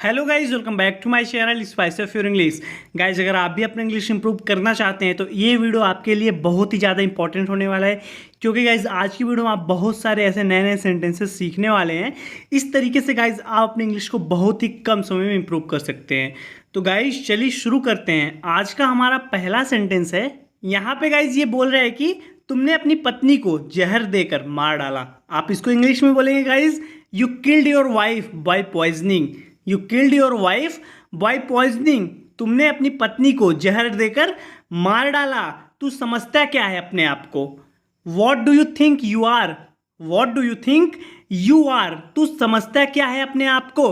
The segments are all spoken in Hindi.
Hello guys, welcome back to my channel spice of your English. Guys, अगर आप भी अपना इंग्लिश इंप्रूव करना चाहते हैं तो ये वीडियो आपके लिए बहुत ही ज़्यादा इंपॉर्टेंट होने वाला है, क्योंकि गाइज आज की वीडियो में आप बहुत सारे ऐसे नए नए सेंटेंसेस सीखने वाले हैं। इस तरीके से गाइज आप अपने इंग्लिश को बहुत ही कम समय में इंप्रूव कर सकते हैं। तो गाइज चलिए शुरू करते हैं। आज का हमारा पहला सेंटेंस है। यहाँ पे गाइज ये बोल रहा है कि तुमने अपनी पत्नी को जहर देकर मार डाला। आप इसको इंग्लिश में बोलेंगे guys, you killed your wife by poisoning. You killed your wife by poisoning. तुमने अपनी पत्नी को जहर देकर मार डाला। तू समझता क्या है अपने आप को? What do you think you are? What do you think you are? तू समझता क्या है अपने आप को?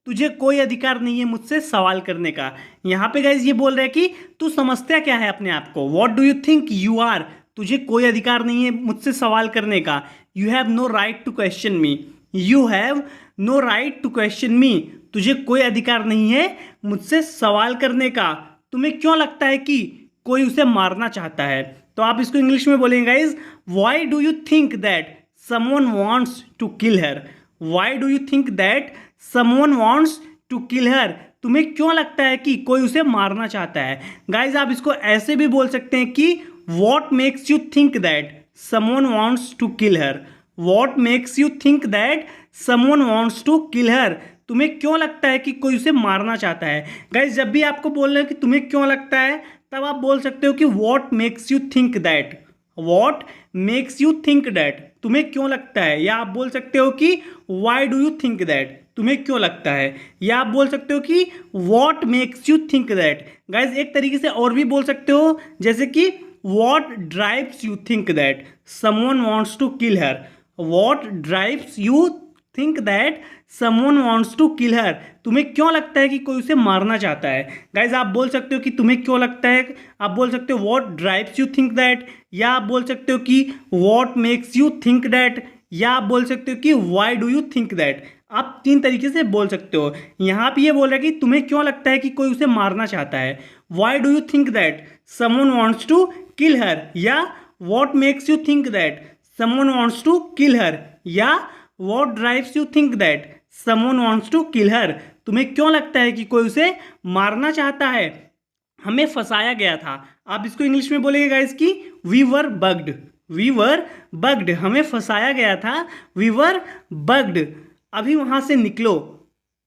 तुझे कोई अधिकार नहीं है मुझसे सवाल करने का। यहाँ पे गाइज ये बोल रहा है कि तू समझता क्या है अपने आप को। What do you think you are? तुझे कोई अधिकार नहीं है मुझसे सवाल करने का। You have no right to question me. You have no right to question me. तुझे कोई अधिकार नहीं है मुझसे सवाल करने का। तुम्हें क्यों लगता है कि कोई उसे मारना चाहता है? तो आप इसको इंग्लिश में बोलेंगे guys, why do you think that someone wants to kill her? Why do you think that someone wants to kill her? तुम्हें क्यों लगता है कि कोई उसे मारना चाहता है? गाइज आप इसको ऐसे भी बोल सकते हैं कि what makes you think that someone wants to kill her? What makes you think that someone wants to kill her? तुम्हें क्यों लगता है कि कोई उसे मारना चाहता है? गाइज जब भी आपको बोलना है कि तुम्हें क्यों लगता है, तब आप बोल सकते हो कि what makes you think that. What makes you think that, तुम्हें क्यों लगता है। या आप बोल सकते हो कि why do you think that, तुम्हें क्यों लगता है। या आप बोल सकते हो कि what makes you think that. Guys एक तरीके से और भी बोल सकते हो, जैसे कि what drives you think that someone wants to kill her. What drives you think that someone wants to kill her. तुम्हें क्यों लगता है कि कोई उसे मारना चाहता है। गाइज आप बोल सकते हो कि तुम्हें क्यों लगता है। आप बोल सकते हो what drives you think that. या आप बोल सकते हो कि what makes you think that. या आप बोल सकते हो कि why do you think that. आप तीन तरीके से बोल सकते हो। यहाँ पे ये बोल रहा है कि तुम्हें क्यों लगता है कि कोई उसे मारना चाहता है। Why do you think that someone wants to kill her. या what makes you think that someone wants to kill her. या what drives you think that someone wants to kill her. तुम्हें क्यों लगता है कि कोई उसे मारना चाहता है। हमें फंसाया गया था। आप इसको इंग्लिश में बोलेंगे गाइस कि we were bugged. We were bugged, हमें फंसाया गया था। We were bugged. अभी वहां से निकलो।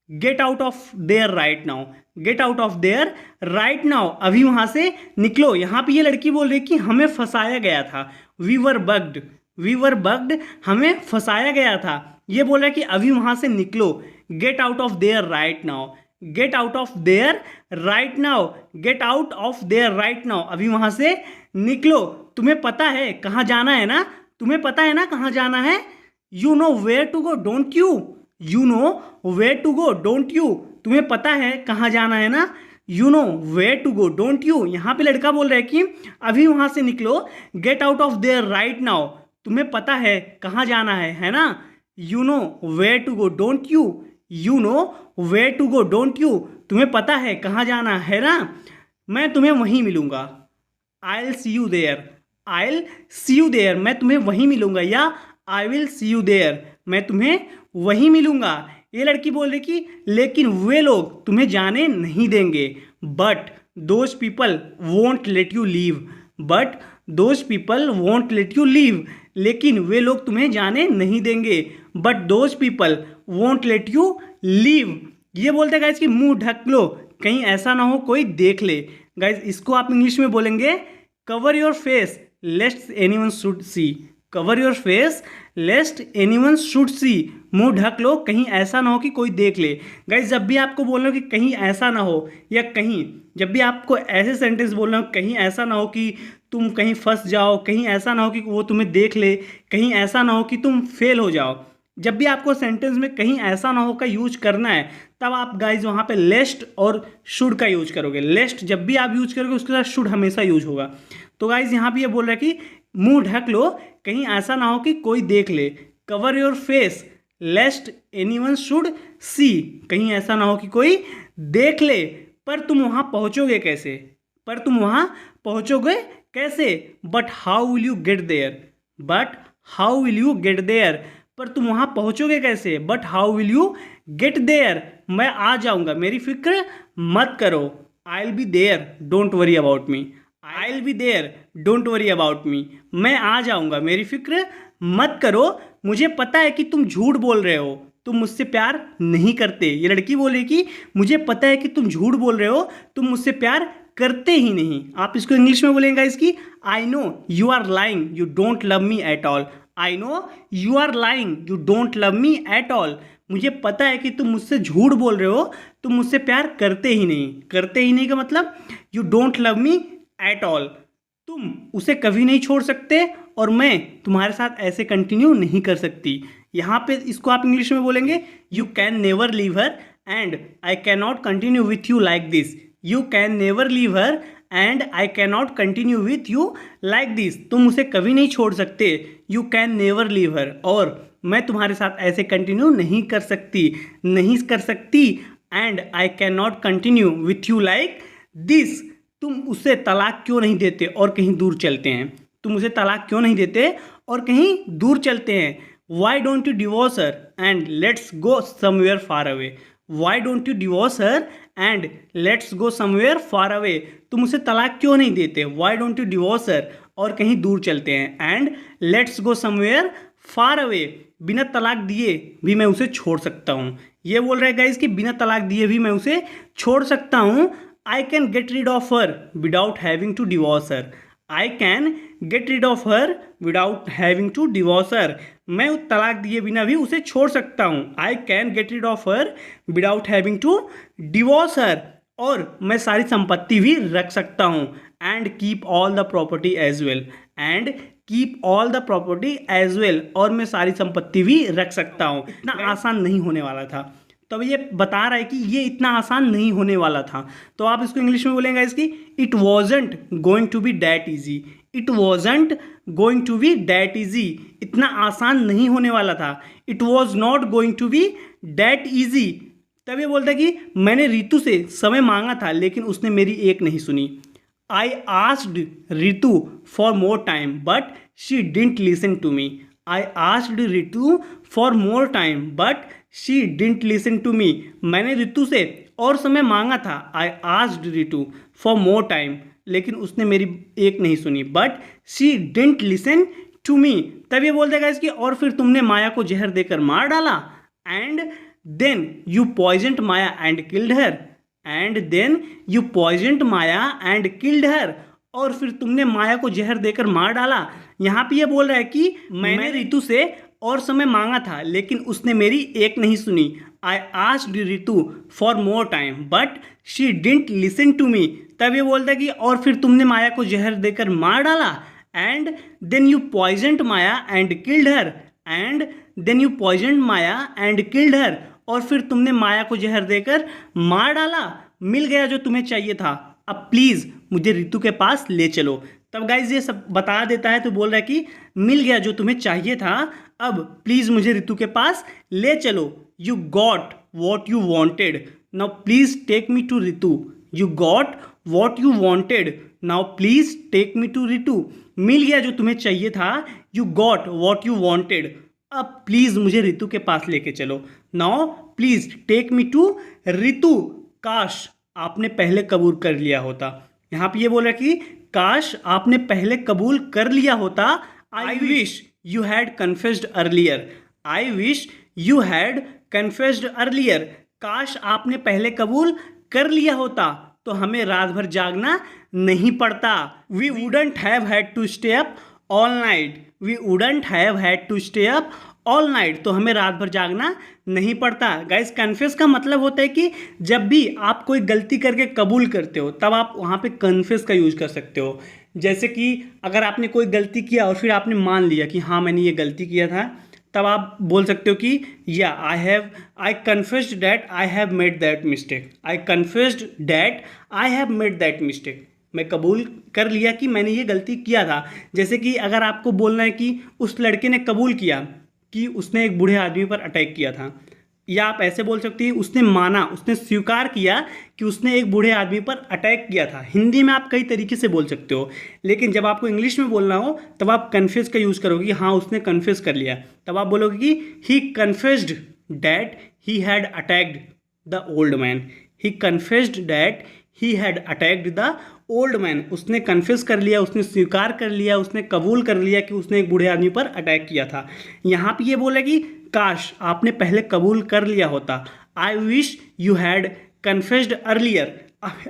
Get out of there right now. Get out of there right now, अभी वहां से निकलो। यहाँ पे ये लड़की बोल रही कि हमें फंसाया गया था। We were bugged. We were bugged, हमें फंसाया गया था। ये बोल रहा है कि अभी वहां से निकलो। Get out of there right now. Get out of there right now. Get out of there right now, अभी वहां से निकलो। तुम्हें पता है कहाँ जाना है ना। तुम्हें पता है ना कहाँ जाना है। You know where to go don't you. You know where to go don't you. तुम्हें पता है कहाँ जाना है ना। You know where to go don't you. यहाँ पे लड़का बोल रहा है कि अभी वहां से निकलो। Get out of there right now, तुम्हें पता है कहाँ जाना है ना। You know where to go don't you. You know where to go don't you, तुम्हें पता है कहाँ जाना है ना। मैं तुम्हें वहीं मिलूंगा। I will see you there. I will see you there, मैं तुम्हें वहीं मिलूंगा। या I will see you there, मैं तुम्हें वहीं मिलूंगा। ये लड़की बोल रही कि लेकिन वे लोग तुम्हें जाने नहीं देंगे। But those people won't let you leave. But those people won't let you leave, लेकिन वे लोग तुम्हें जाने नहीं देंगे। But those people won't let you leave. ये बोलते हैं गाइज कि मुंह ढक लो, कहीं ऐसा ना हो कोई देख ले। गाइज इसको आप इंग्लिश में बोलेंगे, cover your face lest anyone should see. Cover your face lest anyone should see. मुंह ढक लो, कहीं ऐसा ना हो कि कोई देख ले। गाइज जब भी आपको बोलना हो कि कहीं ऐसा ना हो, या कहीं जब भी आपको ऐसे सेंटेंस बोलना हो, कहीं ऐसा ना हो कि तुम कहीं फंस जाओ, कहीं ऐसा ना हो कि वो तुम्हें देख ले, कहीं ऐसा ना हो कि तुम फेल हो जाओ। जब भी आपको सेंटेंस में कहीं ऐसा ना हो का यूज करना है, तब आप गाइज वहाँ पे लेस्ट और शुड का यूज करोगे। लेस्ट जब भी आप यूज करोगे उसके साथ शुड हमेशा यूज होगा। तो गाइज यहाँ पे ये बोल रहा है कि मुंह ढक लो, कहीं ऐसा ना हो कि कोई देख ले। Cover your face lest anyone should see, कहीं ऐसा ना हो कि कोई देख ले। पर तुम वहाँ पहुँचोगे कैसे। पर तुम वहाँ पहुँचोगे कैसे। But how will you get there. But how will you get there, पर तुम वहाँ पहुँचोगे कैसे। But how will you get there, मैं आ जाऊंगा, मेरी फिक्र मत करो। I will be there, don't worry about me. I will be there, don't worry about me. मैं आ जाऊंगा, मेरी फिक्र मत करो। मुझे पता है कि तुम झूठ बोल रहे हो, तुम मुझसे प्यार नहीं करते। ये लड़की बोल रही कि मुझे पता है कि तुम झूठ बोल रहे हो, तुम मुझसे प्यार करते ही नहीं। आप इसको इंग्लिश में बोलेंगे इसकी, I know you are lying, you don't love me at all. I know you are lying, you don't love me at all. मुझे पता है कि तुम मुझसे झूठ बोल रहे हो, तुम मुझसे प्यार करते ही नहीं। करते ही नहीं का मतलब you don't love me at all. तुम उसे कभी नहीं छोड़ सकते और मैं तुम्हारे साथ ऐसे कंटिन्यू नहीं कर सकती। यहाँ पे इसको आप इंग्लिश में बोलेंगे, you can never leave her and I can not continue with you like this. You can never leave her and I can not continue with you like this. तुम उसे कभी नहीं छोड़ सकते, you can never leave her, और मैं तुम्हारे साथ ऐसे कंटिन्यू नहीं कर सकती, नहीं कर सकती। And I can not continue with you like this. तुम उसे तलाक क्यों नहीं देते और कहीं दूर चलते हैं? तुम उसे तलाक क्यों नहीं देते और कहीं दूर चलते हैं? Why don't you divorce her and let's go somewhere far away. Why don't you divorce her and let's go somewhere far away. तुम उसे तलाक क्यों नहीं देते? वाई डोंट यू डिवोर्स हर, और कहीं दूर चलते हैं, and let's go somewhere far away. बिना तलाक दिए भी मैं उसे छोड़ सकता हूँ। ये बोल रहे हैं गाइस कि बिना तलाक दिए भी मैं उसे छोड़ सकता हूँ। I can get rid of her without having to divorce her. I can get rid of her without having to divorce her. मैं तलाक दिए बिना भी उसे छोड़ सकता हूँ। I can get rid of her without having to divorce her. और मैं सारी संपत्ति भी रख सकता हूँ। And keep all the property as well. And keep all the property as well. और मैं सारी संपत्ति भी रख सकता हूँ। इतना आसान नहीं होने वाला था। तो ये बता रहा है कि ये इतना आसान नहीं होने वाला था। तो आप इसको इंग्लिश में बोलेंगे इसकी, it wasn't going to be that easy. It wasn't going to be that easy, इतना आसान नहीं होने वाला था। It was not going to be that easy. तब ये बोलता है कि मैंने रितु से समय मांगा था लेकिन उसने मेरी एक नहीं सुनी। I asked Ritu for more time but she didn't listen to me. I asked Ritu for more time but she didn't listen to me. मैंने रितु से और समय मांगा था। I asked Ritu for more time, लेकिन उसने मेरी एक नहीं सुनी। But she didn't listen to me. तब ये बोल देगा इसकी, और फिर तुमने माया को जहर देकर मार डाला। And then you poisoned Maya and killed her. And then you poisoned Maya and killed her, और फिर तुमने माया को जहर देकर मार डाला। यहाँ पे ये बोल रहा है कि मैंने रितु से और समय मांगा था लेकिन उसने मेरी एक नहीं सुनी। I asked Ritu for more time but she didn't listen to me. तब ये बोलता है कि और फिर तुमने माया को जहर देकर मार डाला। And then you poisoned Maya and killed her. And then you poisoned Maya and killed her, और फिर तुमने माया को जहर देकर मार डाला। मिल गया जो तुम्हें चाहिए था, अब प्लीज़ मुझे रितु के पास ले चलो। तब गाइज ये सब बता देता है, तो बोल रहा है कि मिल गया जो तुम्हें चाहिए था, अब प्लीज़ मुझे रितु के पास ले चलो। You got what you wanted, now please take me to Ritu. You got what you wanted, now please take me to Ritu. मिल गया जो तुम्हें चाहिए था, you got what you wanted, अब प्लीज़ मुझे रितु के पास लेके चलो। Now please take me to Ritu. काश आपने पहले कबूल कर लिया होता। यहाँ पे ये बोल रहा है कि काश आपने पहले कबूल कर लिया होता। I wish you had confessed earlier. I wish you had confessed earlier, काश आपने पहले कबूल कर लिया होता तो हमें रात भर जागना नहीं पड़ता। We wouldn't have had to stay up all night. We wouldn't have had to stay up all night, तो हमें रात भर जागना नहीं पड़ता। गाइस कन्फेस का मतलब होता है कि जब भी आप कोई गलती करके कबूल करते हो तब आप वहाँ पे कन्फेस का यूज कर सकते हो। जैसे कि अगर आपने कोई गलती किया और फिर आपने मान लिया कि हाँ मैंने ये गलती किया था, तब आप बोल सकते हो कि या I confessed that I have made that mistake. I confessed that I have made that mistake, मैं कबूल कर लिया कि मैंने ये गलती किया था। जैसे कि अगर आपको बोलना है कि उस लड़के ने कबूल किया कि उसने एक बूढ़े आदमी पर अटैक किया था, या आप ऐसे बोल सकते हैं उसने माना, उसने स्वीकार किया कि उसने एक बूढ़े आदमी पर अटैक किया था। हिंदी में आप कई तरीके से बोल सकते हो, लेकिन जब आपको इंग्लिश में बोलना हो तब आप कन्फेस का यूज़ करोगे कि हाँ उसने कन्फेस कर लिया। तब आप बोलोगे कि ही confessed that he had attacked the old man. He confessed that he had attacked the old man. उसने कन्फेस कर लिया, उसने स्वीकार कर लिया, उसने कबूल कर लिया कि उसने एक बूढ़े आदमी पर अटैक किया था। यहाँ पे ये बोला कि काश आपने पहले कबूल कर लिया होता। I wish you had confessed earlier.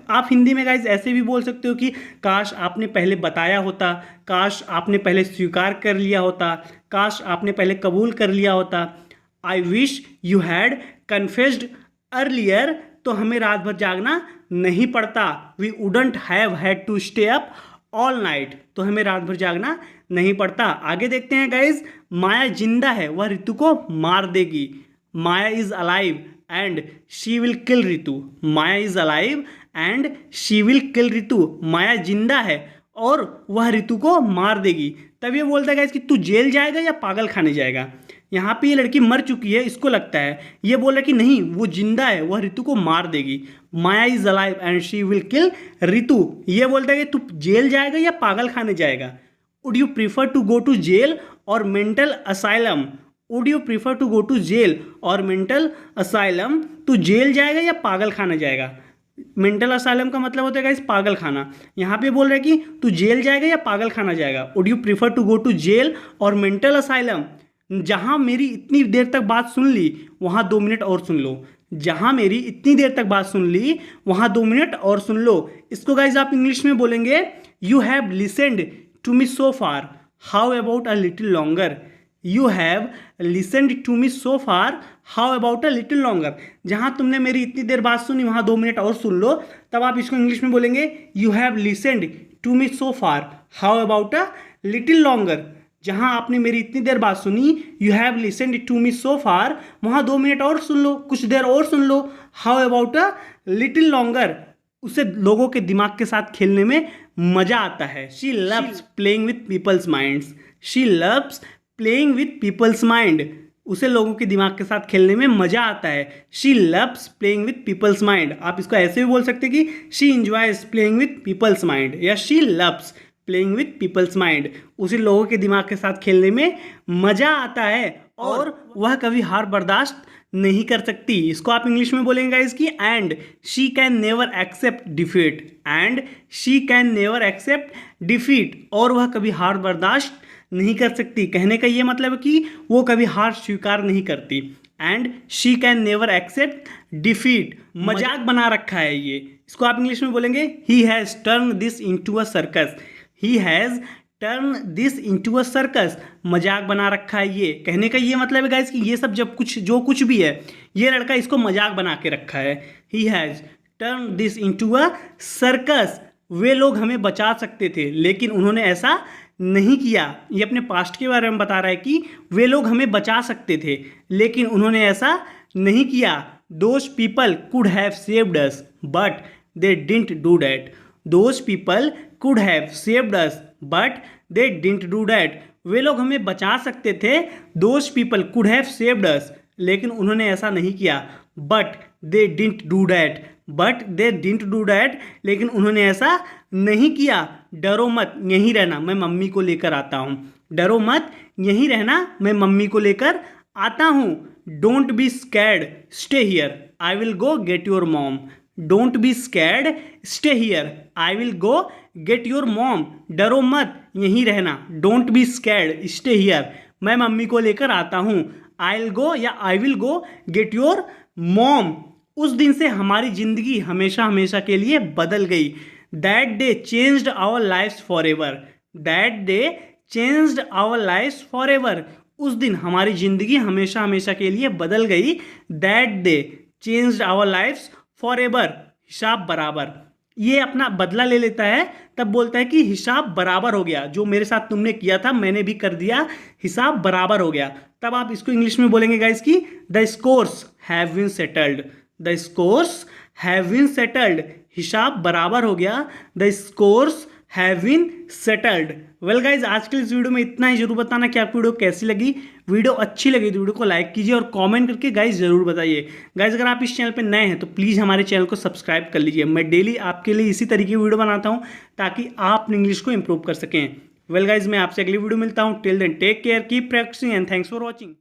आप हिंदी में गाइज ऐसे भी बोल सकते हो कि काश आपने पहले बताया होता, काश आपने पहले स्वीकार कर लिया होता, काश आपने पहले कबूल कर लिया होता। I wish you had confessed earlier, तो हमें रात भर जागना नहीं पड़ता। We wouldn't have had to stay up all night, तो हमें रात भर जागना नहीं पड़ता। आगे देखते हैं गाइज, माया जिंदा है, वह ऋतु को मार देगी। Maya is alive and she will kill Ritu. Maya is alive and she will kill Ritu. Maya जिंदा है और वह ऋतु को मार देगी। तब ये बोलता है गाइस कि तू जेल जाएगा या पागल खाने जाएगा। यहाँ पे ये लड़की मर चुकी है, इसको लगता है, ये बोला कि नहीं वो जिंदा है, वह ऋतु को मार देगी। Maya is alive and she will kill Ritu. ये बोलता है कि तू जेल जाएगा या पागल खाने जाएगा। Would you prefer to go to jail और mental asylum. Would you prefer to go to jail और मेंटल असाइलम। तू जेल जाएगा या पागल खाने जाएगा। मेंटल असाइलम का मतलब होता है गाइस पागल खाना। यहाँ पे बोल रहा है कि तू जेल जाएगा या पागल खाना जाएगा। Would you prefer to go to jail और मेंटल असाइलम। जहाँ मेरी इतनी देर तक बात सुन ली वहाँ 2 मिनट और सुन लो। जहाँ मेरी इतनी देर तक बात सुन ली वहाँ 2 मिनट और सुन लो। इसको गाइज आप इंग्लिश में बोलेंगे, you have listened to me so far, how about a little longer. You have listened to me so far, how about a little longer. जहाँ तुमने मेरी इतनी देर बात सुनी वहाँ 2 मिनट और सुन लो। तब आप इसको इंग्लिश में बोलेंगे, you have listened to me so far, how about a little longer. जहाँ आपने मेरी इतनी देर बात सुनी, you have listened to me so far, वहाँ 2 मिनट और सुन लो, कुछ देर और सुन लो। How about a little longer. उसे लोगों के दिमाग के साथ खेलने में मजा आता है। She loves playing with people's minds. She loves playing with people's mind. उसे लोगों के दिमाग के साथ खेलने में मजा आता है। She loves playing with people's mind. आप इसको ऐसे भी बोल सकते हैं कि she enjoys playing with people's mind या she loves playing with people's mind. उसे लोगों के दिमाग के साथ खेलने में मजा आता है और वह कभी हार बर्दाश्त नहीं कर सकती। इसको आप इंग्लिश में बोलेंगे गाइस कि and she can never accept defeat. And she can never accept defeat, और वह कभी हार बर्दाश्त नहीं कर सकती। कहने का ये मतलब है कि वो कभी हार स्वीकार नहीं करती। And she can never accept defeat, मजाक बना रखा है ये। इसको आप इंग्लिश में बोलेंगे, ही has turn this into a circus. He has turn this into a circus, मजाक बना रखा है ये। कहने का ये मतलब है गाइस कि ये सब जो कुछ भी है ये लड़का इसको मजाक बना के रखा है। He has turn this into a circus. वे लोग हमें बचा सकते थे लेकिन उन्होंने ऐसा नहीं किया। ये अपने पास्ट के बारे में बता रहा है कि वे लोग हमें बचा सकते थे लेकिन उन्होंने ऐसा नहीं किया। Those people could have saved us but they didn't do that. Those people could have saved us but they didn't do that. वे लोग हमें बचा सकते थे। Those people could have saved us, लेकिन उन्होंने ऐसा नहीं किया। But they didn't do that. But they didn't do that, लेकिन उन्होंने ऐसा नहीं किया। डरो मत, यहीं रहना, मैं मम्मी को लेकर आता हूँ। डरो मत, यहीं रहना, मैं मम्मी को लेकर आता हूँ। Don't be scared, stay here, I will go get your mom. Don't be scared, stay here, I will go get your mom. डरो मत, यहीं रहना। Don't be scared, stay here, मैं मम्मी को लेकर आता हूँ। आई विल गो या I will go get your mom. उस दिन से हमारी ज़िंदगी हमेशा हमेशा के लिए बदल गई। That day changed our lifes forever. That day changed our lifes forever. उस दिन हमारी ज़िंदगी हमेशा हमेशा के लिए बदल गई। That day changed our lifes forever. हिसाब बराबर, ये अपना बदला ले लेता है, तब बोलता है कि हिसाब बराबर हो गया। जो मेरे साथ तुमने किया था मैंने भी कर दिया, हिसाब बराबर हो गया। तब आप इसको इंग्लिश में बोलेंगे गाइस कि the scores have been settled. The scores have been settled, हिसाब बराबर हो गया। The scores have been settled. Well guys, आज के इस वीडियो में इतना ही। जरूर बताना कि आपको वीडियो कैसी लगी। वीडियो अच्छी लगी तो वीडियो को लाइक कीजिए और कमेंट करके गाइज ज़रूर बताइए। गाइज, अगर आप इस चैनल पे नए हैं तो प्लीज़ हमारे चैनल को सब्सक्राइब कर लीजिए। मैं डेली आपके लिए इसी तरीके की वीडियो बनाता हूँ ताकि आप इंग्लिश को इंप्रूव कर सकें। वेल गाइज, मैं आपसे अगली वीडियो मिलता हूँ। Till then take care, keep practising and thanks for watching.